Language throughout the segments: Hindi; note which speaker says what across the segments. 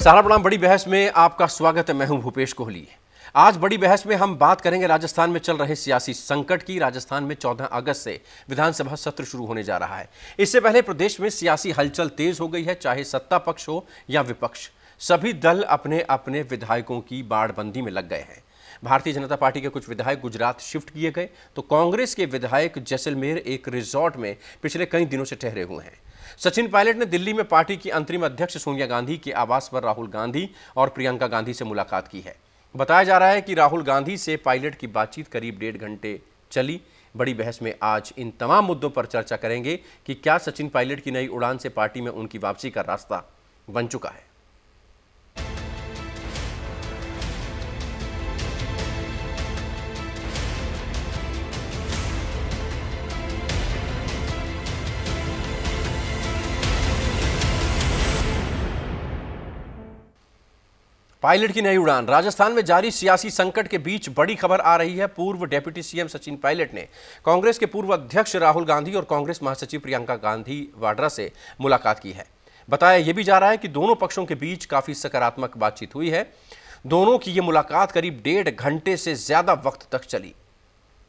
Speaker 1: सारा प्रणाम। बड़ी बहस में आपका स्वागत है। मैं हूं भूपेश कोहली। आज बड़ी बहस में हम बात करेंगे राजस्थान में चल रहे सियासी संकट की। राजस्थान में 14 अगस्त से विधानसभा सत्र शुरू होने जा रहा है। इससे पहले प्रदेश में सियासी हलचल तेज हो गई है। चाहे सत्ता पक्ष हो या विपक्ष, सभी दल अपने अपने विधायकों की बाड़बंदी में लग गए हैं। भारतीय जनता पार्टी के कुछ विधायक गुजरात शिफ्ट किए गए, तो कांग्रेस के विधायक जैसलमेर एक रिजॉर्ट में पिछले कई दिनों से ठहरे हुए हैं। सचिन पायलट ने दिल्ली में पार्टी की अंतरिम अध्यक्ष सोनिया गांधी के आवास पर राहुल गांधी और प्रियंका गांधी से मुलाकात की है। बताया जा रहा है कि राहुल गांधी से पायलट की बातचीत करीब 1.5 घंटे चली। बड़ी बहस में आज इन तमाम मुद्दों पर चर्चा करेंगे कि क्या सचिन पायलट की नई उड़ान से पार्टी में उनकी वापसी का रास्ता बन चुका है। पायलट की नई उड़ान। राजस्थान में जारी सियासी संकट के बीच बड़ी खबर आ रही है। पूर्व डिप्टी सीएम सचिन पायलट ने कांग्रेस के पूर्व अध्यक्ष राहुल गांधी और कांग्रेस महासचिव प्रियंका गांधी वाड्रा से मुलाकात की है। बताया यह भी जा रहा है कि दोनों पक्षों के बीच काफी सकारात्मक बातचीत हुई है। दोनों की यह मुलाकात करीब 1.5 घंटे से ज्यादा वक्त तक चली।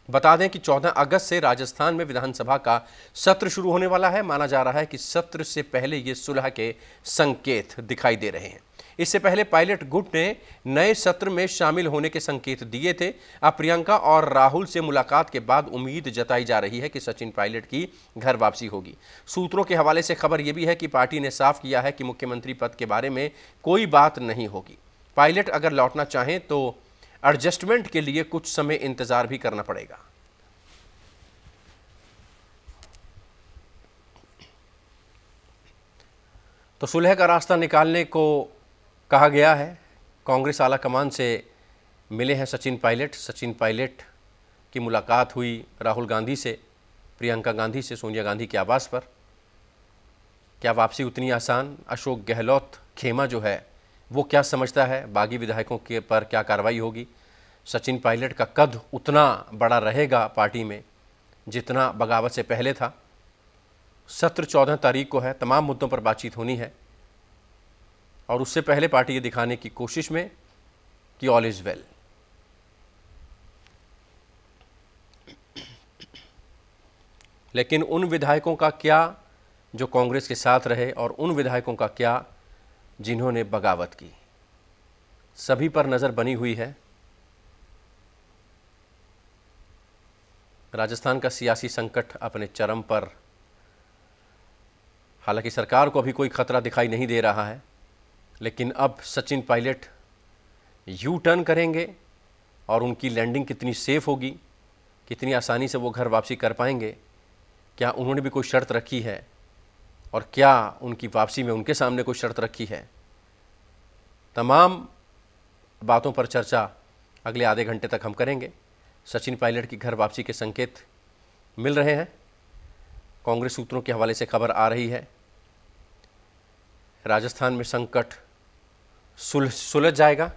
Speaker 1: बता दें कि 14 अगस्त से राजस्थान में विधानसभा का सत्र शुरू होने वाला है। माना जा रहा है कि सत्र से पहले ये सुलह के संकेत दिखाई दे रहे हैं। इससे पहले पायलट गुट ने नए सत्र में शामिल होने के संकेत दिए थे। अब प्रियंका और राहुल से मुलाकात के बाद उम्मीद जताई जा रही है कि सचिन पायलट की घर वापसी होगी। सूत्रों के हवाले से खबर यह भी है कि पार्टी ने साफ किया है कि मुख्यमंत्री पद के बारे में कोई बात नहीं होगी। पायलट अगर लौटना चाहें तो एडजस्टमेंट के लिए कुछ समय इंतजार भी करना पड़ेगा। तो सुलह का रास्ता निकालने को कहा गया है। कांग्रेस आला कमान से मिले हैं सचिन पायलट। सचिन पायलट की मुलाकात हुई राहुल गांधी से, प्रियंका गांधी से सोनिया गांधी के आवास पर। क्या वापसी उतनी आसान? अशोक गहलोत खेमा जो है वो क्या समझता है? बागी विधायकों के पर क्या कार्रवाई होगी? सचिन पायलट का कद उतना बड़ा रहेगा पार्टी में जितना बगावत से पहले था। सत्र 14 तारीख को है। तमाम मुद्दों पर बातचीत होनी है और उससे पहले पार्टी ये दिखाने की कोशिश में कि ऑल इज वेल। लेकिन उन विधायकों का क्या जो कांग्रेस के साथ रहे और उन विधायकों का क्या जिन्होंने बगावत की? सभी पर नजर बनी हुई है। राजस्थान का सियासी संकट अपने चरम पर। हालांकि सरकार को अभी कोई खतरा दिखाई नहीं दे रहा है, लेकिन अब सचिन पायलट यू टर्न करेंगे और उनकी लैंडिंग कितनी सेफ होगी, कितनी आसानी से वो घर वापसी कर पाएंगे, क्या उन्होंने भी कोई शर्त रखी है और क्या उनकी वापसी में उनके सामने कोई शर्त रखी है? तमाम बातों पर चर्चा अगले आधे घंटे तक हम करेंगे। सचिन पायलट की घर वापसी के संकेत मिल रहे हैं। कांग्रेस सूत्रों के हवाले से खबर आ रही है राजस्थान में संकट सुलझ जाएगा।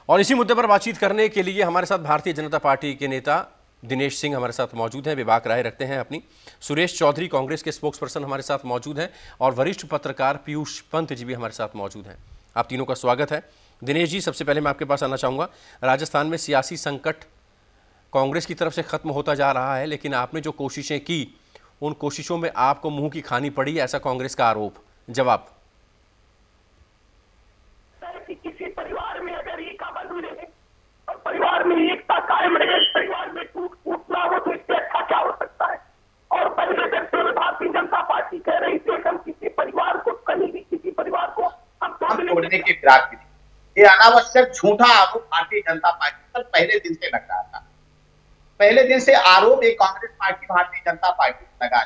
Speaker 1: और इसी मुद्दे पर बातचीत करने के लिए हमारे साथ भारतीय जनता पार्टी के नेता दिनेश सिंह हमारे साथ मौजूद हैं। विभाग राय रखते हैं अपनी। सुरेश चौधरी कांग्रेस के स्पोक्स पर्सन हमारे साथ मौजूद हैं और वरिष्ठ पत्रकार पीयूष पंत जी भी हमारे साथ मौजूद हैं। आप तीनों का स्वागत है। दिनेश जी, सबसे पहले मैं आपके पास आना चाहूँगा। राजस्थान में सियासी संकट कांग्रेस की तरफ से खत्म होता जा रहा है, लेकिन आपने जो कोशिशें की उन कोशिशों में आपको मुंह की खानी पड़ी, ऐसा कांग्रेस का आरोप। जवाब?
Speaker 2: किसी परिवार में अगर एकता बनी रहे और परिवार में एकता कायम रहे, परिवार में टूट ना हो, तो इससे अच्छा क्या हो सकता है? और पहले दिन से भारतीय जनता पार्टी कह रही थी हम किसी परिवार को, कहीं भी किसी परिवार को हम तोड़ने के विराट में। ये अनावश्यक झूठा आरोप भारतीय जनता पार्टी पर पहले दिन से लग रहा था। पहले दिन से आरोप एक कांग्रेस पार्टी भारतीय जनता पार्टी पर लगा,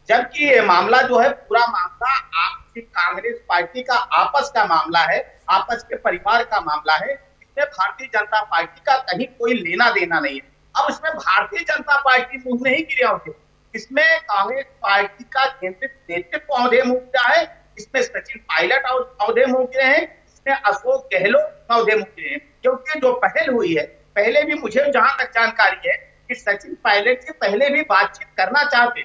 Speaker 2: जबकि ये मामला जो है पूरा मामला आपसी कांग्रेस पार्टी का आपस का मामला है, आपस के परिवार का मामला है। इसमें भारतीय जनता पार्टी का कहीं कोई लेना देना नहीं है। अब इसमें भारतीय जनता पार्टी मुंह नहीं गिरा होते, इसमें कांग्रेस पार्टी का केंद्रित नेतृत्व औहदे मुंह गिरा है। इसमें सचिन पायलट औहदे मुंह गिरे हैं, इसमें अशोक गहलोत औहदे मुंह गिरे हैं। क्योंकि जो पहल हुई है, पहले भी मुझे जहां तक जानकारी है
Speaker 3: कि सचिन पायलट से पहले भी बातचीत करना चाहते,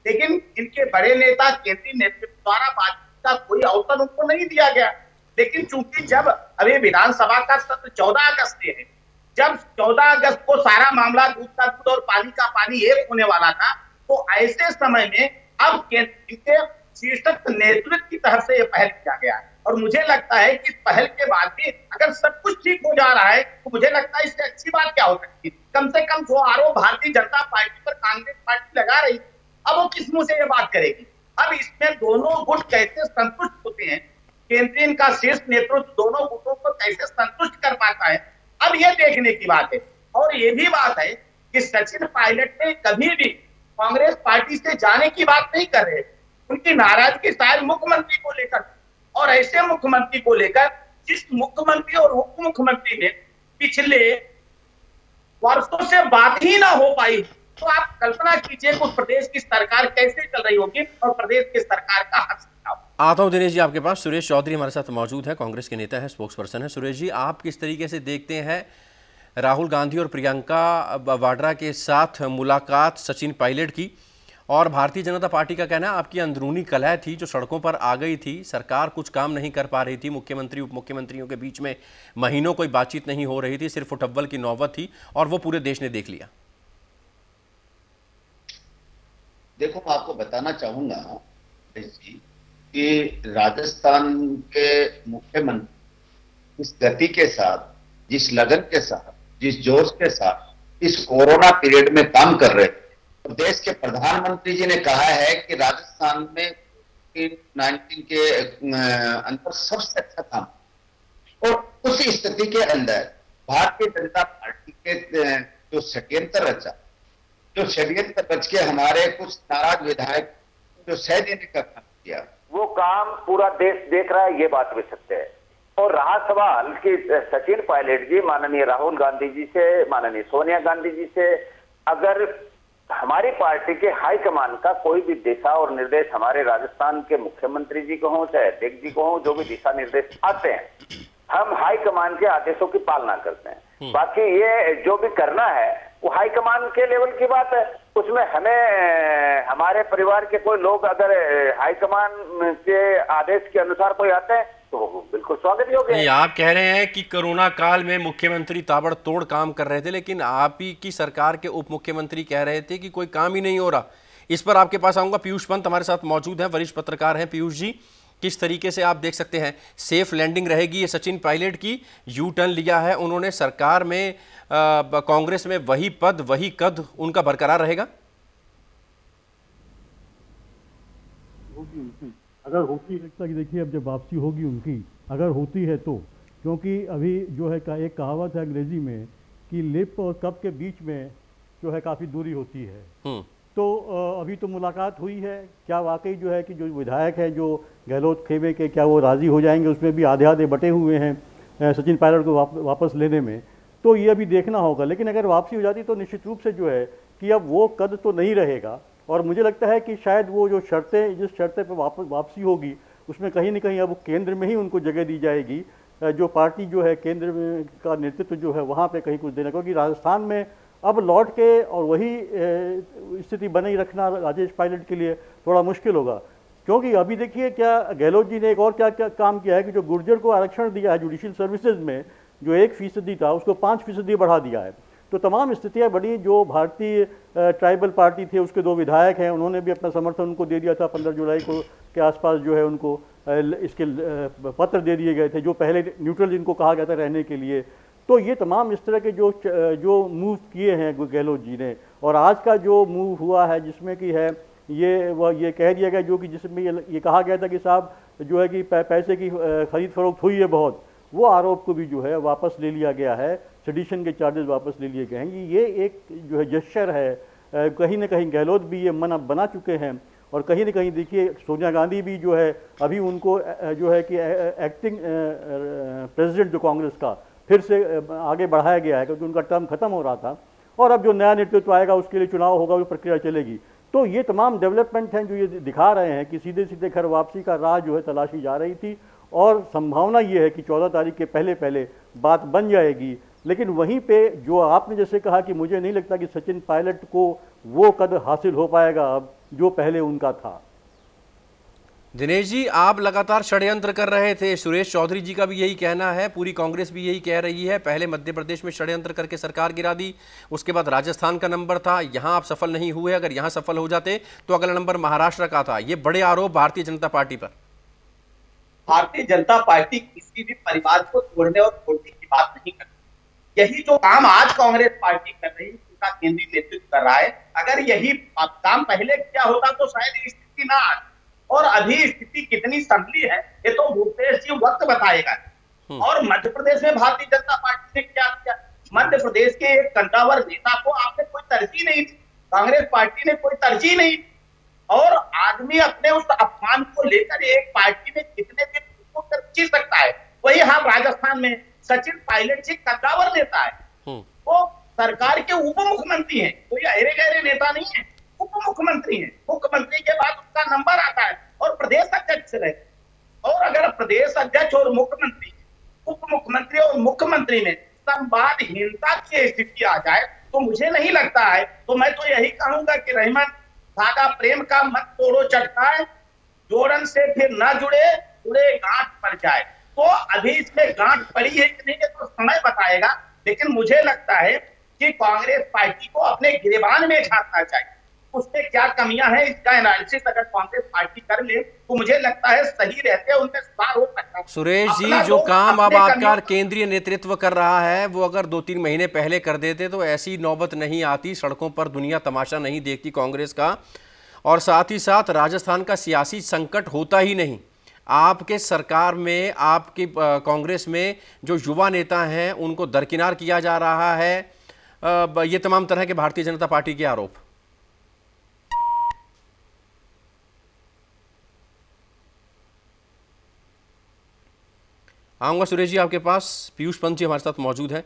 Speaker 3: लेकिन इनके बड़े नेता केंद्रीय नेतृत्व द्वारा बातचीत का कोई अवसर उनको नहीं दिया गया। लेकिन चूंकि जब अभी विधानसभा का सत्र 14 अगस्त से है, जब 14 अगस्त को सारा मामला दूध का दूध और पानी का पानी एक होने वाला था, तो ऐसे समय में अब इनके शीर्षक नेतृत्व की तरफ से यह पहल किया गया है। और मुझे लगता है कि पहल के बाद भी अगर सब कुछ ठीक हो जा रहा है, तो मुझे लगता है इससे अच्छी बात क्या हो सकती है। कम से कम जो आरोप भारतीय जनता पार्टी पर कांग्रेस पार्टी लगा रही, अब वो किस मुंह से ये बात करेगी। अब इसमें दोनों गुट कैसे संतुष्ट होते हैं, केंद्रीय इनका शीर्ष नेतृत्व दोनों गुटों को कैसे संतुष्ट कर पाता है, अब ये देखने की बात है। और ये भी बात है कि सचिन पायलट ने कभी भी कांग्रेस पार्टी से जाने की बात नहीं कर रहे। उनकी नाराजगी शायद मुख्यमंत्री को लेकर, और ऐसे मुख्यमंत्री को लेकर जिस मुख्यमंत्री और उप मुख्यमंत्री ने पिछले वर्षों से बात ही ना हो पाई, तो आप कल्पना कीजिए कि प्रदेश की सरकार कैसे चल रही होगी और प्रदेश की सरकार का हक।
Speaker 1: आता हूं दिनेश जी आपके पास। सुरेश चौधरी हमारे साथ मौजूद है, कांग्रेस के नेता है, स्पोक्स पर्सन है। सुरेश जी, आप किस तरीके से देखते हैं राहुल गांधी और प्रियंका वाड्रा के साथ मुलाकात सचिन पायलट की? और भारतीय जनता पार्टी का कहना है आपकी अंदरूनी कलह थी जो सड़कों पर आ गई थी, सरकार कुछ काम नहीं कर पा रही थी, मुख्यमंत्री उप मुख्यमंत्रियों के बीच में महीनों कोई बातचीत नहीं हो रही थी, सिर्फ उठव्वल की नौबत थी और वो पूरे देश ने देख लिया।
Speaker 4: देखो, मैं आपको बताना चाहूंगा कि राजस्थान के मुख्यमंत्री इस गति के साथ, जिस लगन के साथ, जिस जोश के साथ इस कोरोना पीरियड में काम कर रहे थे, तो देश के प्रधानमंत्री जी ने कहा है कि राजस्थान में कोविड-19 के अंदर सबसे अच्छा काम, और उस स्थिति के अंदर भारतीय जनता पार्टी के जो षड्यंत्र रच के हमारे कुछ नाराज विधायक जो सह देने का काम किया,
Speaker 5: वो काम पूरा देश देख रहा है, ये बात भी सत्य है। और रहा सवाल कि सचिन पायलट जी माननीय राहुल गांधी जी से, माननीय सोनिया गांधी जी से, अगर हमारी पार्टी के हाईकमान का कोई भी दिशा और निर्देश हमारे राजस्थान के मुख्यमंत्री जी को हो, चाहे अध्यक्ष जी को हो, जो भी दिशा निर्देश आते हैं, हम हाईकमान के आदेशों की पालना करते हैं। बाकी ये जो भी करना है वो हाईकमान के लेवल की बात है। उसमें हमें, हमारे परिवार के कोई लोग अगर हाईकमान के आदेश के अनुसार कोई आते हैं तो बिल्कुल स्वागत योग्य है।
Speaker 1: आप कह रहे हैं कि कोरोना काल में मुख्यमंत्री ताबड़तोड़ काम कर रहे थे, लेकिन आप ही की सरकार के उप मुख्यमंत्री कह रहे थे कि कोई काम ही नहीं हो रहा। इस पर आपके पास आऊंगा। पीयूष पंत हमारे साथ मौजूद हैं, वरिष्ठ पत्रकार हैं। पीयूष जी, किस तरीके से आप देख सकते हैं सेफ लैंडिंग रहेगी ये सचिन पायलट की? यू टर्न लिया है उन्होंने, सरकार में कांग्रेस में वही पद वही कद उनका बरकरार रहेगा?
Speaker 6: अगर होती लगता कि देखिए अब जब वापसी होगी उनकी, अगर होती है तो, क्योंकि अभी जो है एक कहावत है अंग्रेजी में कि लिप और कप के बीच में जो है काफ़ी दूरी होती है। तो अभी तो मुलाकात हुई है, क्या वाकई जो है कि जो विधायक है जो गहलोत खेमे के, क्या वो राज़ी हो जाएंगे? उसमें भी आधे आधे बटे हुए हैं सचिन पायलट को वापस लेने में, तो ये अभी देखना होगा। लेकिन अगर वापसी हो जाती तो निश्चित रूप से जो है कि अब वो कद तो नहीं रहेगा, और मुझे लगता है कि शायद वो जो शर्तें, जिस शर्तें पर वापसी होगी उसमें कहीं ना कहीं अब केंद्र में ही उनको जगह दी जाएगी, जो पार्टी जो है केंद्र में का नेतृत्व जो है वहाँ पे कहीं कुछ देना, क्योंकि राजस्थान में अब लौट के और वही स्थिति बनाई रखना राजेश पायलट के लिए थोड़ा मुश्किल होगा। क्योंकि अभी देखिए क्या गहलोत जी ने एक और क्या क्या काम किया है कि जो गुर्जर को आरक्षण दिया है जुडिशियल सर्विसेज में, जो 1% था उसको 5% बढ़ा दिया है। तो तमाम स्थितियां बड़ी, जो भारतीय ट्राइबल पार्टी थे उसके 2 विधायक हैं, उन्होंने भी अपना समर्थन उनको दे दिया था। 15 जुलाई को के आसपास जो है उनको इसके पत्र दे दिए गए थे, जो पहले न्यूट्रल जिनको कहा गया था रहने के लिए। तो ये तमाम इस तरह के जो मूव किए हैं गहलोत जी ने, और आज का जो मूव हुआ है जिसमें कि है ये कह दिया गया, जो कि जिसमें ये कहा गया था कि साहब जो है कि पैसे की खरीद फरोख्त हुई है बहुत, वो आरोप को भी जो है वापस ले लिया गया है, सेडिशन के चार्जेस वापस ले लिए गए हैं। ये एक जो है जेस्चर है, कहीं ना कहीं गहलोत भी ये मन बना चुके हैं, और कहीं ना कहीं देखिए सोनिया गांधी भी जो है अभी उनको जो है कि एक्टिंग प्रेसिडेंट जो कांग्रेस का फिर से आगे बढ़ाया गया है, क्योंकि उनका टर्म खत्म हो रहा था, और अब जो नया नेतृत्व आएगा उसके लिए चुनाव होगा, वो प्रक्रिया चलेगी। तो ये तमाम डेवलपमेंट हैं जो ये दिखा रहे हैं कि सीधे सीधे घर वापसी का राह जो है तलाशी जा रही थी, और संभावना ये है कि 14 तारीख के पहले बात बन जाएगी लेकिन वहीं पे जो आपने जैसे कहा कि मुझे नहीं लगता कि सचिन पायलट को वो कद हासिल हो पाएगा अब जो पहले उनका था।
Speaker 1: दिनेश जी, आप लगातार षड्यंत्र कर रहे थे, सुरेश चौधरी जी का भी यही कहना है, पूरी कांग्रेस भी यही कह रही है। पहले मध्य प्रदेश में षड्यंत्र करके सरकार गिरा दी, उसके बाद राजस्थान का नंबर था, यहां आप सफल नहीं हुए। अगर यहां सफल हो जाते तो अगला नंबर महाराष्ट्र का था। ये बड़े आरोप भारतीय जनता पार्टी पर।
Speaker 3: भारतीय जनता पार्टी किसी भी परिवार को तोड़ने और तोड़ने की बात नहीं करती। यही जो काम आज कांग्रेस पार्टी कर रही है, उसका केंद्रीय नेतृत्व कर रहा है। अगर यही काम पहले किया होता तो शायद ये स्थिति ना आती। और अभी स्थिति कितनी संभली है ये तो भूपेश जी वक्त बताएगा। और मध्य प्रदेश में भारतीय जनता पार्टी ने क्या किया? मध्य प्रदेश के एक कंटावर नेता को आपने कोई तरजीह नहीं दी, कांग्रेस पार्टी ने कोई तरजीह नहीं दी। और आदमी अपने उस अपमान को लेकर एक पार्टी में कितने दिन उसको जी सकता है? वही हम राजस्थान में सचिन पायलट जी कंटावर नेता है, वो सरकार के उप मुख्यमंत्री हैं, कोई अहरे गहरे नेता नहीं है, उप मुख्यमंत्री हैं। मुख्यमंत्री के बाद उसका नंबर आता है और प्रदेश अध्यक्ष रहे। और अगर प्रदेश अध्यक्ष और मुख्यमंत्री, उप मुख्यमंत्री और मुख्यमंत्री में संवादहीनता की स्थिति आ जाए तो मुझे नहीं लगता है, तो मैं तो यही कहूंगा कि रहमान धागा प्रेम का मत तोड़ो चटकाए, जोड़न से फिर ना जुड़े जुड़े गांठ पड़ जाए। तो अभी इसमें गांठ पड़ी है कि नहीं है तो समय बताएगा। लेकिन मुझे लगता है कि कांग्रेस पार्टी को अपने गिरेबान में झांकना चाहिए, उसमें क्या कमियां हैं इसका एनालिसिस अगर कांग्रेस पार्टी कर ले तो मुझे लगता है सही रहते हैं, उनमें सुधार हो सकता है।
Speaker 1: सुरेश जी, जो काम अब आपका केंद्रीय नेतृत्व कर रहा है वो अगर 2-3 महीने पहले कर देते तो ऐसी नौबत नहीं आती, सड़कों पर दुनिया तमाशा नहीं देखती कांग्रेस का, और साथ ही साथ राजस्थान का सियासी संकट होता ही नहीं। आपके सरकार में, आपकी कांग्रेस में जो युवा नेता हैं उनको दरकिनार किया जा रहा है। ये तमाम तरह के भारतीय जनता पार्टी के आरोप। आऊंगा सुरेश जी आपके पास। पीयूष पंत जी हमारे साथ मौजूद हैं।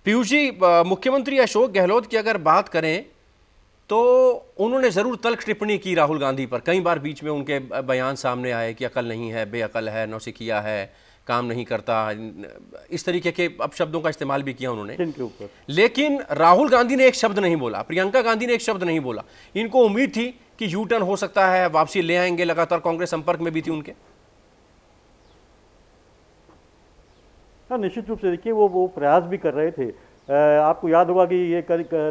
Speaker 1: पीयूष जी, मुख्यमंत्री अशोक गहलोत की अगर बात करें तो उन्होंने ज़रूर तल्ख टिप्पणी की राहुल गांधी पर। कई बार बीच में उनके बयान सामने आए कि अकल नहीं है, बेअकल है, नौसिखिया है, काम नहीं करता, इस तरीके के अपशब्दों का इस्तेमाल भी किया उन्होंने। लेकिन राहुल गांधी ने एक शब्द नहीं बोला, प्रियंका गांधी ने एक शब्द नहीं बोला। इनको उम्मीद थी कि यू टर्न हो सकता है, वापसी ले आएंगे, लगातार कांग्रेस संपर्क में भी थी उनके।
Speaker 6: हाँ, निश्चित रूप से देखिए वो प्रयास भी कर रहे थे। आपको याद होगा कि ये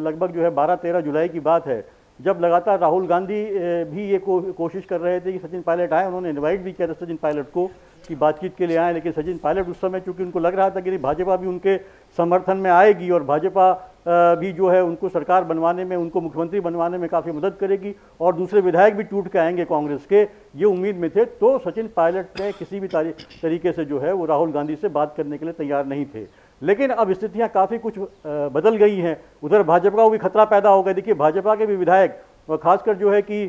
Speaker 6: लगभग जो है 12-13 जुलाई की बात है, जब लगातार राहुल गांधी भी ये कोशिश कर रहे थे कि सचिन पायलट आए। उन्होंने इनवाइट भी किया था सचिन पायलट को कि बातचीत के लिए आए, लेकिन सचिन पायलट उस समय चूंकि उनको लग रहा था कि भाजपा भी उनके समर्थन में आएगी और भाजपा भी जो है उनको सरकार बनवाने में, उनको मुख्यमंत्री बनवाने में काफ़ी मदद करेगी और दूसरे विधायक भी टूट के आएंगे कांग्रेस के, ये उम्मीद में थे। तो सचिन पायलट ने किसी भी तरीके से जो है वो राहुल गांधी से बात करने के लिए तैयार नहीं थे। लेकिन अब स्थितियां काफ़ी कुछ बदल गई हैं। उधर भाजपा को भी खतरा पैदा हो गया। देखिए भाजपा के भी विधायक, खासकर जो है कि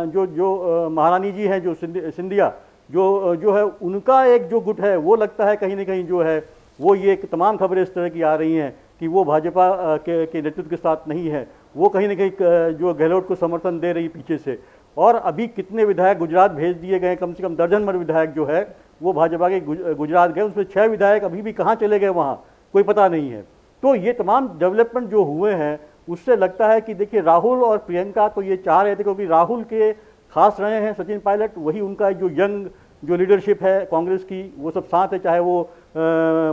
Speaker 6: जो महारानी जी हैं, जो सिंधिया, जो है उनका एक जो गुट है वो लगता है कहीं ना कहीं जो है वो ये तमाम खबरें इस तरह की आ रही हैं कि वो भाजपा के नेतृत्व के साथ नहीं है, वो कहीं ना कहीं जो गहलोत को समर्थन दे रही पीछे से। और अभी कितने विधायक गुजरात भेज दिए गए, कम से कम दर्जन भर विधायक जो है वो भाजपा के गुजरात गए, उसमें 6 विधायक अभी भी कहाँ चले गए वहाँ कोई पता नहीं है। तो ये तमाम डेवलपमेंट जो हुए हैं उससे लगता है कि देखिए राहुल और प्रियंका तो ये चाह रहे थे, क्योंकि राहुल के खास रहे हैं सचिन पायलट, वही उनका जो यंग जो लीडरशिप है कांग्रेस की वो सब साथ है, चाहे वो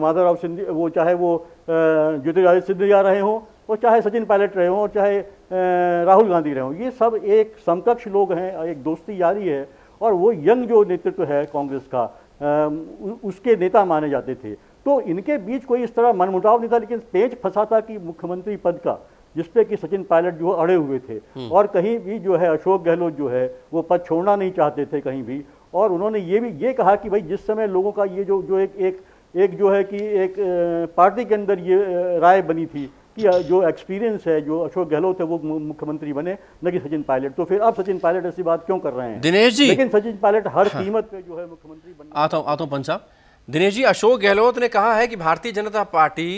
Speaker 6: माधवराव सिंधिया, वो चाहे वो ज्योतिरादित्य सिंधिया रहे हों, और चाहे सचिन पायलट रहे हों, और चाहे राहुल गांधी रहे हों। ये सब एक समकक्ष लोग हैं, एक दोस्ती यारी है, और वो यंग जो नेतृत्व है कांग्रेस का उसके नेता माने जाते थे। तो इनके बीच कोई इस तरह मनमुटाव नहीं था, लेकिन पेच फंसा था कि मुख्यमंत्री पद का, जिसपे कि सचिन पायलट जो अड़े हुए थे, और कहीं भी जो है अशोक गहलोत जो है वो पद छोड़ना नहीं चाहते थे कहीं भी। और उन्होंने ये कहा कि भाई जिस समय लोगों का ये जो एक जो है कि एक पार्टी के अंदर ये राय बनी थी कि जो एक्सपीरियंस है, जो अशोक गहलोत है वो मुख्यमंत्री बने, न कि सचिन पायलट। तो फिर अब सचिन पायलट ऐसी बात क्यों कर रहे हैं
Speaker 1: दिनेश जी?
Speaker 6: लेकिन सचिन पायलट हर कीमत पे जो है मुख्यमंत्री बनने।
Speaker 1: आता हूं पंच साहब। दिनेश जी, अशोक गहलोत ने कहा है कि भारतीय जनता पार्टी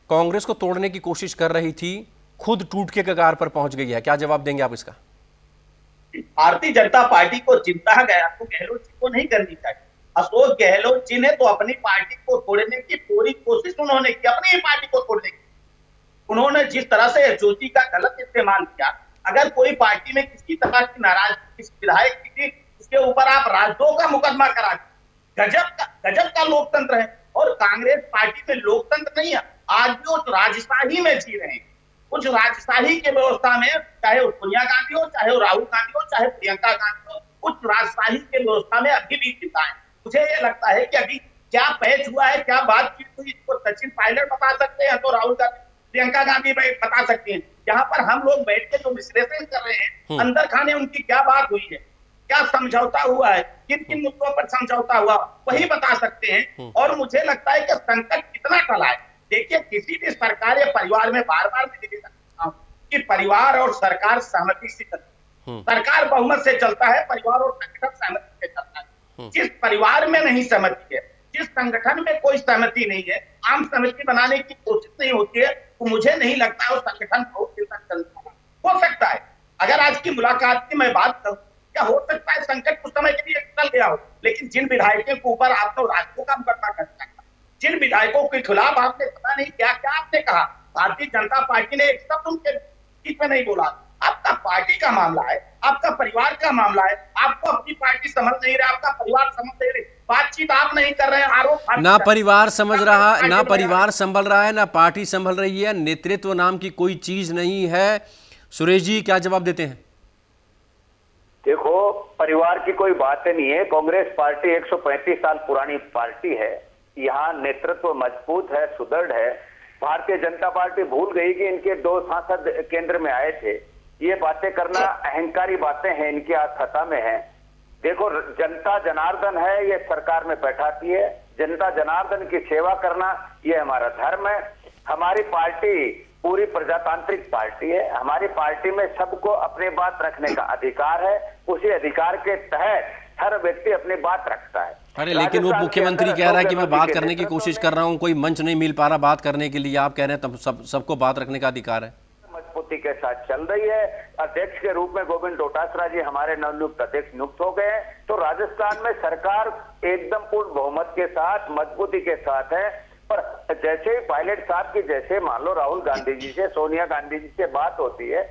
Speaker 1: कांग्रेस को तोड़ने की कोशिश कर रही थी, खुद टूट के कगार पर पहुंच गई है। क्या जवाब देंगे आप इसका?
Speaker 3: भारतीय जनता पार्टी को चिंता गया तो गहलोत जी को नहीं करनी चाहिए। अशोक गहलोत जी ने तो अपनी पार्टी को तोड़ने की पूरी कोशिश उन्होंने की, अपनी ही पार्टी को तोड़ने की। उन्होंने जिस तरह से एसओजी का गलत इस्तेमाल किया, अगर कोई पार्टी में किसी तरह की नाराजगी किसी विधायक की थी, उसके ऊपर आप राजद्रोह का मुकदमा करा, गजब का लोकतंत्र है। और कांग्रेस पार्टी में लोकतंत्र नहीं है, आज भी वो राजशाही में जी रहे हैं। कुछ राजशाही के व्यवस्था में, चाहे वो सोनिया गांधी हो, चाहे वो राहुल गांधी हो, चाहे प्रियंका गांधी हो, कुछ राजशाही के व्यवस्था में अभी भी जीता है। मुझे ये लगता है कि अभी क्या पैच हुआ है, क्या बातचीत हुई, इसको सचिन पायलट बता सकते हैं, तो राहुल गांधी, प्रियंका गांधी बता सकती हैं। यहाँ पर हम लोग बैठ के जो विश्लेषण कर रहे हैं, अंदर खाने उनकी क्या बात हुई है, क्या समझौता हुआ है, किन किन मुद्दों पर समझौता हुआ, वही बता सकते हैं। और मुझे लगता है कि संकट कितना टला है। देखिए, किसी भी सरकार या परिवार में बार बार मैं देखता हूं कि परिवार और सरकार सहमति से चलती है, सरकार बहुमत से चलता है, परिवार और संगठन सहमति से चलता है। जिस परिवार में नहीं सहमति है, जिस संगठन में कोई सहमति नहीं है, आम सहमति बनाने की कोशिश नहीं होती है, तो मुझे नहीं लगता है वो संगठन बहुत दिन तक चलता हो सकता है। अगर आज की मुलाकात की मैं बात करूं, क्या हो सकता है संकट कुछ समय के लिए टल गया हो, लेकिन जिन विधायकों के ऊपर आपने राजद्रोह का मुकदमा कर दिया, जिन विधायकों के खिलाफ आपने पता नहीं क्या क्या आपने कहा, भारतीय जनता पार्टी ने एक शब्द उनके बीच में नहीं बोला। आपका पार्टी का मामला है, आपका परिवार का मामला है, आपको अपनी पार्टी समझ नहीं रहा, आपका परिवार समझ नहीं रहे, बातचीत आप नहीं कर रहे हैं, आरोप
Speaker 1: ना परिवार समझ रहा, ना परिवार संभल रहा है, ना पार्टी संभल रही है, नेतृत्व नाम की कोई चीज नहीं है। सुरेश जी क्या जवाब देते हैं?
Speaker 5: देखो, परिवार की कोई बात नहीं है। कांग्रेस पार्टी 135 साल पुरानी पार्टी है, यहाँ नेतृत्व मजबूत है, सुदृढ़ है। भारतीय जनता पार्टी भूल गई कि इनके 2 सांसद केंद्र में आए थे। ये बातें करना अहंकारी बातें हैं, इनकी आस्थता में है। देखो, जनता जनार्दन है, ये सरकार में बैठाती है। जनता जनार्दन की सेवा करना ये हमारा धर्म है। हमारी पार्टी पूरी प्रजातांत्रिक पार्टी है। हमारी पार्टी में सबको अपनी बात रखने का अधिकार है। उसी अधिकार के तहत हर व्यक्ति अपनी बात रखता है।
Speaker 1: अरे लेकिन वो मुख्यमंत्री कह रहा है कि मैं बात करने की कोशिश कर रहा हूं, कोई मंच नहीं मिल पा रहा बात करने के लिए। आप कह रहे हैं तब सबको बात रखने का अधिकार है।
Speaker 5: मजबूती के साथ चल रही है। अध्यक्ष के रूप में गोविंद डोटासरा जी हमारे नवनियुक्त अध्यक्ष नियुक्त हो गए। तो राजस्थान में सरकार एकदम पूर्ण बहुमत के साथ, मजबूती के साथ है। पर जैसे ही पायलट साहब की, जैसे मान लो राहुल गांधी जी से, सोनिया गांधी जी से बात होती है,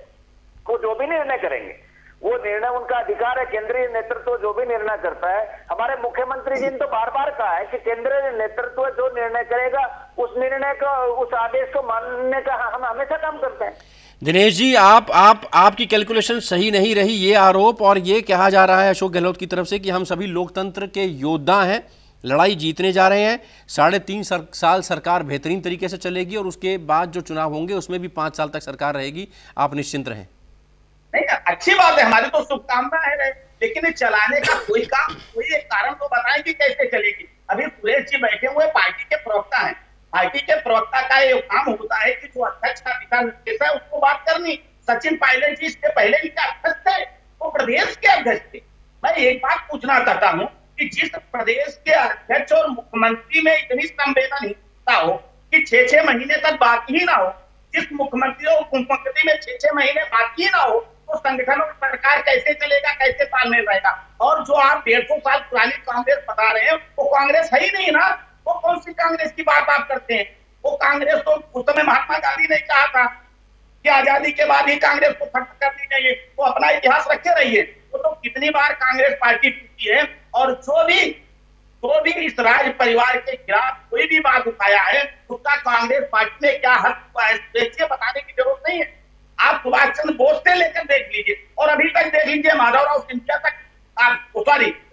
Speaker 5: वो जो भी निर्णय करेंगे वो निर्णय उनका अधिकार है। केंद्रीय नेतृत्व जो भी निर्णय करता है, हमारे मुख्यमंत्री जी ने तो बार बार कहा है कि केंद्रीय नेतृत्व जो निर्णय करेगा उस निर्णय को, उस आदेश को मानने का हम हमेशा काम करते हैं।
Speaker 1: दिनेश जी, आपकी कैलकुलेशन सही नहीं रही, ये आरोप और ये कहा जा रहा है अशोक गहलोत की तरफ से कि हम सभी लोकतंत्र के योद्धा हैं, लड़ाई जीतने जा रहे हैं, 3.5 साल सरकार बेहतरीन तरीके से चलेगी और उसके बाद जो चुनाव होंगे उसमें भी 5 साल तक सरकार रहेगी, आप निश्चिंत रहें।
Speaker 3: नहीं, अच्छी बात है, हमारी तो शुभकामनाएं है, लेकिन चलाने का कोई एक कारण तो बताएं कि कैसे चलेगी। अभी सुरेश जी बैठे हुए पार्टी के प्रवक्ता हैं, पार्टी के प्रवक्ता का ये काम होता है कि जो अध्यक्ष का दिशा निर्देश है उसको बात करनी। सचिन पायलट जी इसके पहले भी अध्यक्ष थे, वो प्रदेश के अध्यक्ष थे। मैं एक बात पूछना चाहता हूँ कि जिस प्रदेश के अध्यक्ष और मुख्यमंत्री में इतनी संवेदनहीनता हो कि 6-6 महीने तक बात ही ना हो, जिस मुख्यमंत्री और उपमुख्यमंत्री में 6-6 महीने बात ही ना हो, तो संगठन और सरकार कैसे चलेगा, कैसे तालमेल रहेगा? और जो आप 150 साल पुरानी कांग्रेस बता रहे हैं, वो कांग्रेस है ही नहीं ना। वो कौन सी कांग्रेस की बात आप करते हैं? वो कांग्रेस तो उस समय महात्मा गांधी ने कहा था कि आजादी के बाद ही कांग्रेस को खत्म करनी चाहिए, तो अपना इतिहास रखे रहिए। तो कितनी बार कांग्रेस पार्टी टूटी है, और जो भी इस राज परिवार के खिलाफ कोई भी बात उठाया है, उसका कांग्रेस पार्टी ने क्या हक हुआ है, देखिए, बताने की जरूरत नहीं है। आप सुभाष चंद्र बोस से लेकर देख लीजिए, और अभी तक देख लीजिए माधवराव सिंधिया तक,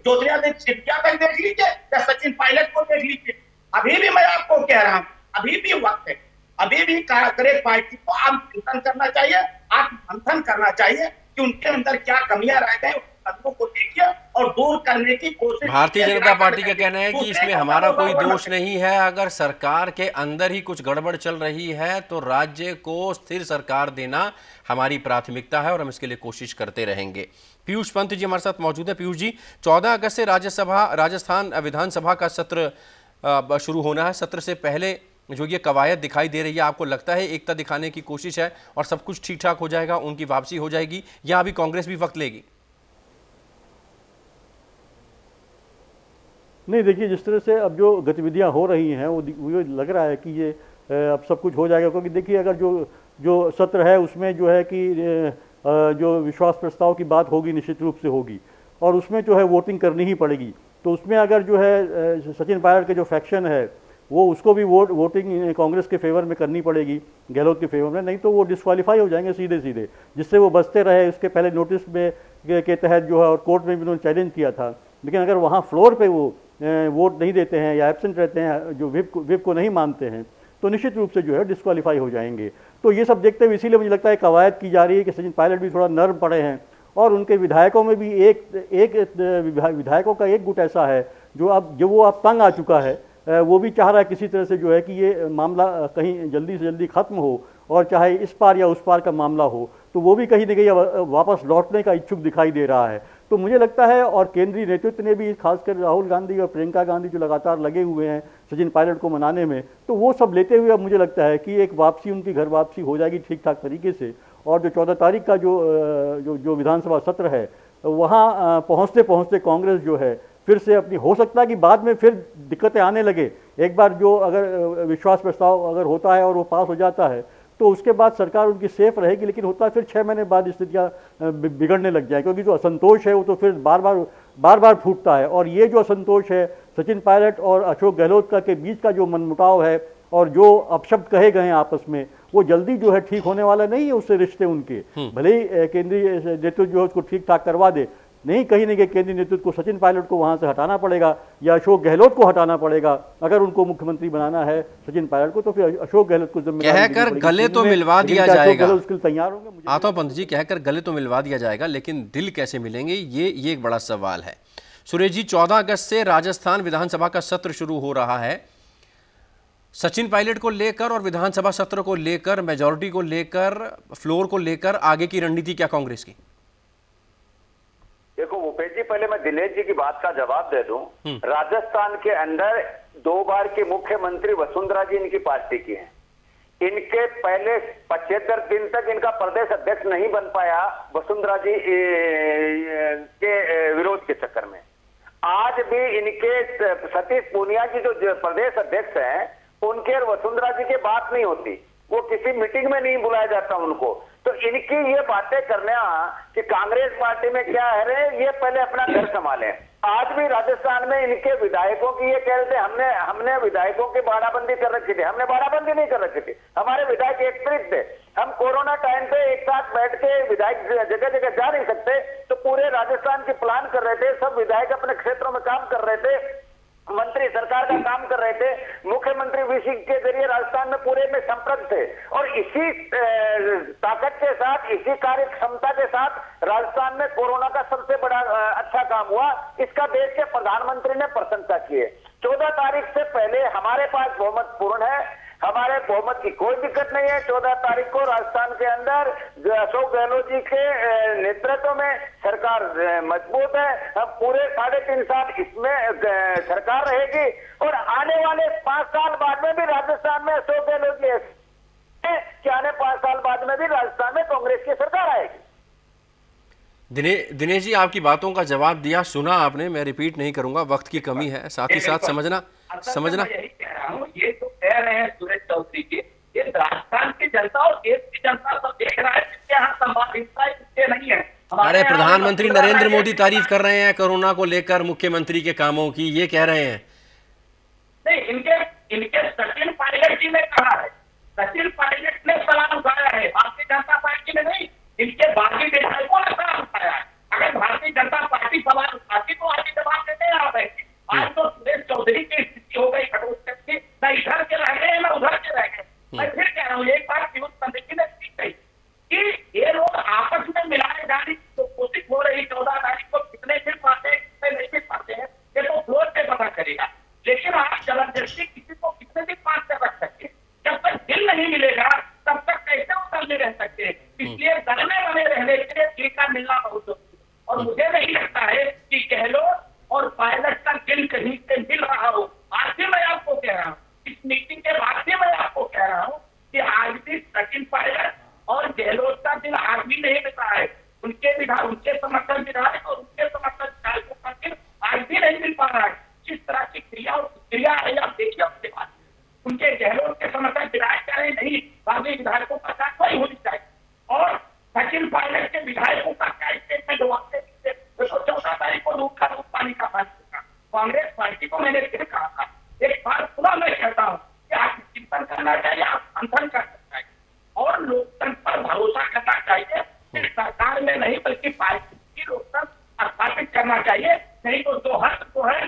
Speaker 3: ज्योतिरादित्य सिंधिया तक देख लीजिए, या सचिन पायलट को देख लीजिए। अभी भी मैं आपको कह रहा हूं, अभी भी वक्त है, अभी भी कांग्रेस पार्टी को आत्मचिंतन करना चाहिए, आत्ममंथन करना चाहिए कि उनके अंदर क्या कमियां रह गई, तत्वों को देखिए और दूर करने की कोशिश।
Speaker 1: भारतीय जनता पार्टी का कहना है कि इसमें हमारा कोई दोष नहीं है। अगर सरकार के अंदर ही कुछ गड़बड़ चल रही है तो राज्य को स्थिर सरकार देना हमारी प्राथमिकता है और हम इसके लिए कोशिश करते रहेंगे। पीयूष पंत जी हमारे साथ मौजूद है। पीयूष जी, 14 अगस्त से राजस्थान विधानसभा का सत्र शुरू होना है। सत्र से पहले जो ये कवायद दिखाई दे रही है, आपको लगता है एकता दिखाने की कोशिश है और सब कुछ ठीक ठाक हो जाएगा, उनकी वापसी हो जाएगी, या अभी कांग्रेस भी वक्त लेगी?
Speaker 6: नहीं, देखिए जिस तरह से अब जो गतिविधियां हो रही हैं वो लग रहा है कि ये अब सब कुछ हो जाएगा, क्योंकि देखिए अगर जो सत्र है उसमें जो है कि जो विश्वास प्रस्ताव की बात होगी निश्चित रूप से होगी, और उसमें जो है वोटिंग करनी ही पड़ेगी। तो उसमें अगर जो है सचिन पायलट के जो फैक्शन है वो उसको भी वोटिंग कांग्रेस के फेवर में करनी पड़ेगी, गहलोत के फेवर में, नहीं तो वो डिस्क्वालीफाई हो जाएंगे सीधे सीधे, जिससे वो बचते रहे। उसके पहले नोटिस में के तहत जो है और कोर्ट में भी उन्होंने चैलेंज किया था, लेकिन अगर वहाँ फ्लोर पे वो वोट नहीं देते हैं या एब्सेंट रहते हैं, जो विप को नहीं मानते हैं, तो निश्चित रूप से जो है डिस्क्वालीफाई हो जाएंगे। तो ये सब देखते हुए इसीलिए मुझे लगता है कवायद की जा रही है कि सचिन पायलट भी थोड़ा नर्म पड़े हैं, और उनके विधायकों में भी एक विधायकों का एक गुट ऐसा है जो वो अब तंग आ चुका है, वो भी चाह रहा है किसी तरह से जो है कि ये मामला कहीं जल्दी से जल्दी खत्म हो, और चाहे इस पार या उस पार का मामला हो, तो वो भी कहीं न कहीं वापस लौटने का इच्छुक दिखाई दे रहा है। तो मुझे लगता है, और केंद्रीय नेतृत्व ने भी, खासकर राहुल गांधी और प्रियंका गांधी जो लगातार लगे हुए हैं सचिन पायलट को मनाने में, तो वो सब लेते हुए अब मुझे लगता है कि एक वापसी, उनकी घर वापसी हो जाएगी ठीक ठाक तरीके से। और जो 14 तारीख का जो विधानसभा सत्र है, वहाँ पहुँचते पहुँचते कांग्रेस जो है फिर से अपनी, हो सकता है कि बाद में फिर दिक्कतें आने लगे। एक बार जो अगर विश्वास प्रस्ताव अगर होता है और वो पास हो जाता है, तो उसके बाद सरकार उनकी सेफ रहेगी, लेकिन होता है फिर 6 महीने बाद स्थितियाँ बिगड़ने लग जाए, क्योंकि जो असंतोष है वो तो फिर बार बार फूटता है। और ये जो असंतोष है सचिन पायलट और अशोक गहलोत का के बीच का जो मनमुटाव है और जो अपशब्द कहे गए हैं आपस में, वो जल्दी जो है ठीक होने वाला नहीं है। उससे रिश्ते उनके भले ही केंद्रीय नेतृत्व जो है उसको ठीक ठाक करवा दे, नहीं कहीं न कहीं केंद्रीय नेतृत्व को सचिन पायलट को वहां से हटाना पड़ेगा या अशोक गहलोत को हटाना पड़ेगा। अगर उनको मुख्यमंत्री बनाना है सचिन पायलट को, तो फिर अशोक गहलोत को जिम्मेदारी
Speaker 1: कहकर गले तो मिलवा दिया जाएगा।
Speaker 6: उसके लिए तैयार होंगे?
Speaker 1: आतो पंत जी, कहकर गले तो मिलवा दिया जाएगा, लेकिन दिल कैसे मिलेंगे, ये एक बड़ा सवाल है। सुरेश जी, 14 अगस्त से राजस्थान विधानसभा का सत्र शुरू हो रहा है। सचिन पायलट को लेकर और विधानसभा सत्र को लेकर, मेजॉरिटी को लेकर, फ्लोर को लेकर आगे की रणनीति क्या कांग्रेस की?
Speaker 5: देखो भूपेश जी, पहले मैं दिनेश जी की बात का जवाब दे दूं। राजस्थान के अंदर 2 बार की मुख्यमंत्री वसुंधरा जी इनकी पार्टी की हैं। इनके पहले 75 दिन तक इनका प्रदेश अध्यक्ष नहीं बन पाया वसुंधरा जी के विरोध के चक्कर में। आज भी इनके सतीश पूनिया जी जो प्रदेश अध्यक्ष हैं, उनके और वसुंधरा जी की बात नहीं होती, वो किसी मीटिंग में नहीं बुलाया जाता उनको। तो इनकी ये बातें करना कि कांग्रेस पार्टी में क्या है रे, ये पहले अपना घर संभालें। आज भी राजस्थान में इनके विधायकों की ये कह रहे थे हमने विधायकों की बाड़ाबंदी कर रखी थी। हमने बाड़ाबंदी नहीं कर रखी थी, हमारे विधायक एकत्रित थे। हम कोरोना टाइम पे एक साथ बैठ के विधायक जगह जगह जा नहीं सकते, तो पूरे राजस्थान की प्लान कर रहे थे। सब विधायक अपने क्षेत्रों में काम कर रहे थे, मंत्री सरकार का काम कर रहे थे, मुख्यमंत्री वीसी के जरिए राजस्थान में पूरे में संपर्क थे। और इसी ताकत के साथ, इसी कार्य क्षमता के साथ राजस्थान में कोरोना का सबसे बड़ा अच्छा काम हुआ। इसका देश के प्रधानमंत्री ने प्रशंसा की है। 14 तारीख से पहले हमारे पास बहुमत पूर्ण है, हमारे बहुमत की कोई दिक्कत नहीं है। 14 तारीख को राजस्थान के अंदर अशोक गहलोत जी के नेतृत्व में सरकार मजबूत है। अब पूरे 3.5 साल इसमें सरकार रहेगी, और आने वाले 5 साल बाद में भी राजस्थान में अशोक गहलोत जी आने 5 साल बाद में भी राजस्थान में कांग्रेस की सरकार आएगी।
Speaker 1: दिनेश जी, आपकी बातों का जवाब दिया, सुना आपने, मैं रिपीट नहीं करूंगा, वक्त की कमी है। साथ ही साथ समझना
Speaker 2: यही कह रहा हूँ, ये जो कह रहे हैं सुरेश चौधरी जी, ये राजस्थान की जनता और देश की जनता सब देख रहा है, जिसके यहाँ संवादिता इससे नहीं है।
Speaker 1: अरे प्रधानमंत्री नरेंद्र मोदी तारीफ कर रहे हैं कोरोना को लेकर मुख्यमंत्री के कामों की, ये कह रहे हैं।
Speaker 2: नहीं, इनके सचिन पायलट जी ने कहा है, सचिन पायलट ने सवाल उठाया है, भारतीय जनता पार्टी ने नहीं, इनके बागी विधायकों ने सवाल उठाया है। अगर भारतीय जनता पार्टी सवाल उठाती तो आज जवाब देते आ रहे थे। आज तो सुरेश चौधरी की स्थिति हो गई खड़ूस की, न इधर के रह गए न उधर के रह गए। मैं फिर कह रहा हूँ, एक बार पीयूष पंडित जी ने ठीक कही कि ये लोग आपस में मिलाए जाने की तो कोशिश हो रही। 14 तारीख को कितने मिल पाते हैं, कितने नहीं मिल पाते हैं, ये तो फ्लोर पे पता चलेगा। लेकिन आप जबरदस्ती किसी को कितने दिन पास कर रख सकते हैं? जब तक दिल नहीं मिलेगा तब तक कैसे उतर में रह सकते हैं? इसलिए दल में बने रहने के लिए दिल का मिलना बहुत जरूरी है। और मुझे नहीं लगता है कि गहलोत और पायलट का दिल कहीं से मिल रहा हो। आज भी मैं आपको कह रहा हूँ, इस मीटिंग के बाद भी मैं आपको कह रहा हूँ कि आज भी सचिन पायलट और गहलोत का दिल आज भी नहीं मिल रहा है। उनके समर्थन विधायक और उनके समर्थन विधायकों का दिल आज भी नहीं मिल पा रहा है। जिस तरह चाहिए, नहीं तो जो हक जो है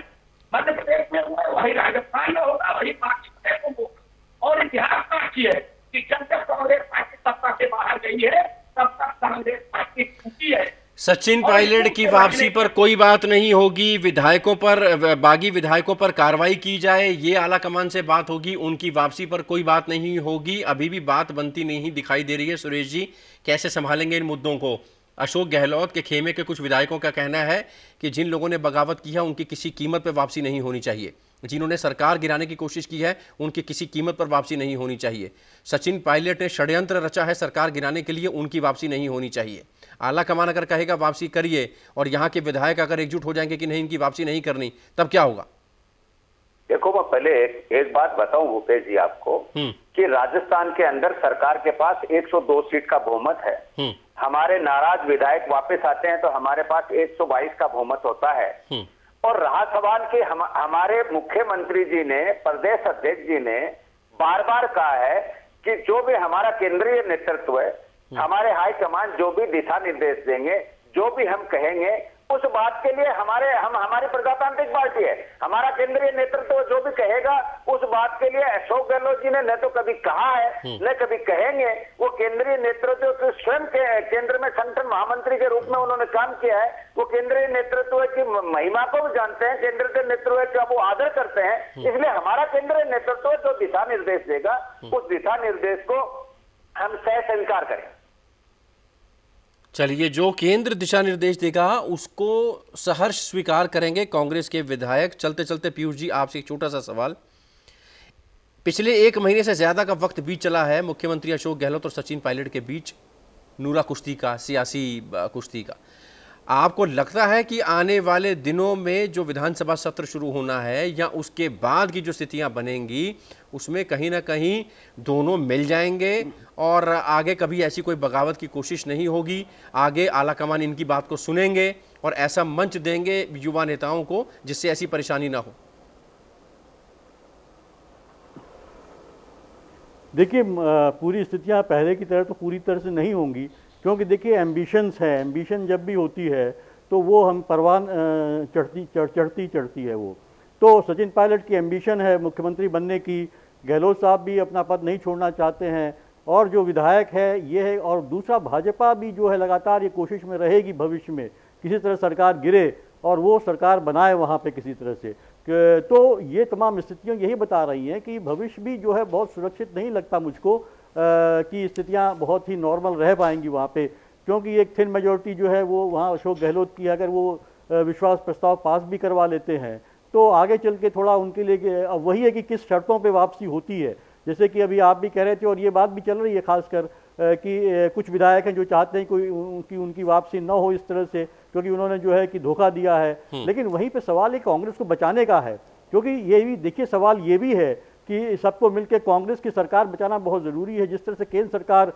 Speaker 2: मध्य प्रदेश में हुआ वही राजस्थान में होगा, वही बाकी प्रदेशों में होगा। और इतिहास साक्षी है कि जब तक कांग्रेस पार्टी सत्ता से बाहर गई है तब तक कांग्रेस पार्टी टूटी है।
Speaker 1: सचिन पायलट की वापसी पर कोई बात नहीं होगी, विधायकों पर, बागी विधायकों पर कार्रवाई की जाए, ये आला कमान से बात होगी, उनकी वापसी पर कोई बात नहीं होगी। अभी भी बात बनती नहीं दिखाई दे रही है। सुरेश जी कैसे संभालेंगे इन मुद्दों को? अशोक गहलोत के खेमे के कुछ विधायकों का कहना है कि जिन लोगों ने बगावत की है उनकी किसी कीमत पर वापसी नहीं होनी चाहिए, जिन्होंने सरकार गिराने की कोशिश की है उनकी किसी कीमत पर वापसी नहीं होनी चाहिए। सचिन पायलट ने षड्यंत्र रचा है सरकार गिराने के लिए, उनकी वापसी नहीं होनी चाहिए। आला कमान अगर कहेगा वापसी करिए और यहाँ के विधायक अगर एकजुट हो जाएंगे कि नहीं इनकी वापसी नहीं करनी, तब क्या होगा?
Speaker 5: देखो, मैं पहले एक बात बताऊं भूपेश जी आपको कि राजस्थान के अंदर सरकार के पास 102 सीट का बहुमत है। हमारे नाराज विधायक वापस आते हैं तो हमारे पास 122 का बहुमत होता है। और रहा सवाल कि हमारे मुख्यमंत्री जी ने, प्रदेश अध्यक्ष जी ने बार बार कहा है कि जो भी हमारा केंद्रीय नेतृत्व है, हमारे हाईकमान जो भी दिशा निर्देश देंगे, जो भी हम कहेंगे, उस बात के लिए हमारी प्रजातांत्रिक पार्टी है, हमारा केंद्रीय नेतृत्व जो भी कहेगा उस बात के लिए अशोक गहलोत जी ने न तो कभी कहा है न कभी कहेंगे। वो केंद्रीय नेतृत्व के स्वयं के केंद्र में संगठन महामंत्री के रूप में उन्होंने काम किया है। वो केंद्रीय नेतृत्व की महिमा को भी जानते हैं, केंद्र के नेतृत्व का वो आदर करते हैं। इसलिए हमारा केंद्रीय नेतृत्व जो दिशा निर्देश देगा उस दिशा निर्देश को हम स्वीकार करें।
Speaker 1: चलिए, जो केंद्र दिशा निर्देश देगा उसको सहर्ष स्वीकार करेंगे कांग्रेस के विधायक। चलते चलते पीयूष जी आपसे एक छोटा सा सवाल। पिछले 1 महीने से ज्यादा का वक्त बीत चला है मुख्यमंत्री अशोक गहलोत और सचिन पायलट के बीच नूरा कुश्ती का, सियासी कुश्ती का। आपको लगता है कि आने वाले दिनों में जो विधानसभा सत्र शुरू होना है या उसके बाद की जो स्थितियां बनेंगी उसमें कहीं ना कहीं दोनों मिल जाएंगे और आगे कभी ऐसी कोई बगावत की कोशिश नहीं होगी? आगे आलाकमान इनकी बात को सुनेंगे और ऐसा मंच देंगे युवा नेताओं को जिससे ऐसी परेशानी ना हो?
Speaker 6: देखिए, पूरी स्थितियां पहले की तरह तो पूरी तरह से नहीं होंगी, क्योंकि देखिए एम्बिशंस है, एम्बिशन जब भी होती है तो वो हम परवान चढ़ती है वो। तो सचिन पायलट की एम्बिशन है मुख्यमंत्री बनने की, गहलोत साहब भी अपना पद नहीं छोड़ना चाहते हैं और जो विधायक है ये है, और दूसरा भाजपा भी जो है लगातार ये कोशिश में रहेगी भविष्य में किसी तरह सरकार गिरे और वो सरकार बनाए वहाँ पे किसी तरह से। तो ये तमाम स्थितियाँ यही बता रही हैं कि भविष्य भी जो है बहुत सुरक्षित नहीं लगता मुझको कि स्थितियाँ बहुत ही नॉर्मल रह पाएंगी वहाँ पे, क्योंकि एक थिन मेजॉरिटी जो है वो वहाँ अशोक गहलोत की अगर वो विश्वास प्रस्ताव पास भी करवा लेते हैं तो आगे चल के थोड़ा उनके लिए अब वही है कि किस शर्तों पे वापसी होती है। जैसे कि अभी आप भी कह रहे थे और ये बात भी चल रही है खासकर कि कुछ विधायक हैं जो चाहते हैं कोई उनकी वापसी न हो इस तरह से, क्योंकि उन्होंने जो है कि धोखा दिया है। लेकिन वहीं पे सवाल है कांग्रेस को बचाने का है, क्योंकि ये भी देखिए सवाल ये भी है कि सबको मिलकर कांग्रेस की सरकार बचाना बहुत ज़रूरी है। जिस तरह से केंद्र सरकार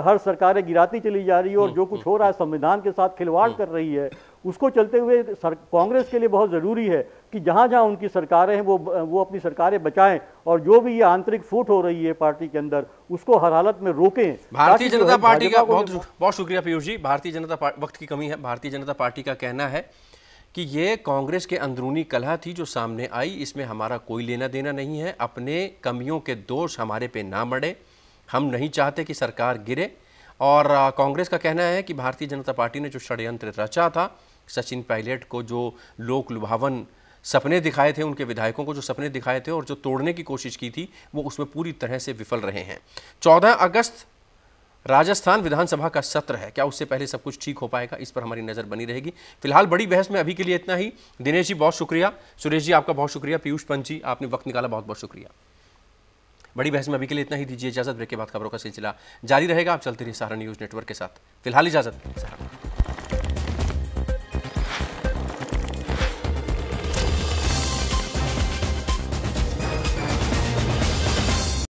Speaker 6: हर सरकारें गिराती चली जा रही है और जो कुछ हो रहा है संविधान के साथ खिलवाड़ कर रही है, उसको चलते हुए कांग्रेस के लिए बहुत ज़रूरी है कि जहाँ जहाँ उनकी सरकारें हैं वो अपनी सरकारें बचाएं और जो भी ये आंतरिक फूट हो रही है पार्टी के अंदर उसको हर हालत में रोकें।
Speaker 1: भारतीय जनता पार्टी का बहुत शुक्रिया पीयूष जी। भारतीय जनता वक्त की कमी है। भारतीय जनता पार्टी का कहना है कि ये कांग्रेस के अंदरूनी कलह थी जो सामने आई, इसमें हमारा कोई लेना देना नहीं है। अपने कमियों के दोष हमारे पे ना मढ़े, हम नहीं चाहते कि सरकार गिरे। और कांग्रेस का कहना है कि भारतीय जनता पार्टी ने जो षड्यंत्र रचा था, सचिन पायलट को जो लोक लुभावन सपने दिखाए थे, उनके विधायकों को जो सपने दिखाए थे और जो तोड़ने की कोशिश की थी, वो उसमें पूरी तरह से विफल रहे हैं। 14 अगस्त राजस्थान विधानसभा का सत्र है, क्या उससे पहले सब कुछ ठीक हो पाएगा? इस पर हमारी नज़र बनी रहेगी। फिलहाल बड़ी बहस में अभी के लिए इतना ही। दिनेश जी बहुत शुक्रिया, सुरेश जी आपका बहुत शुक्रिया, पीयूष पंत जी आपने वक्त निकाला, बहुत बहुत शुक्रिया। बड़ी बहस में अभी के लिए इतना ही। दीजिए इजाजत, ब्रेक के बाद खबरों का सिलसिला जारी रहेगा। आप चलते रहिए सहारा न्यूज़ नेटवर्क के साथ। फिलहाल इजाजत।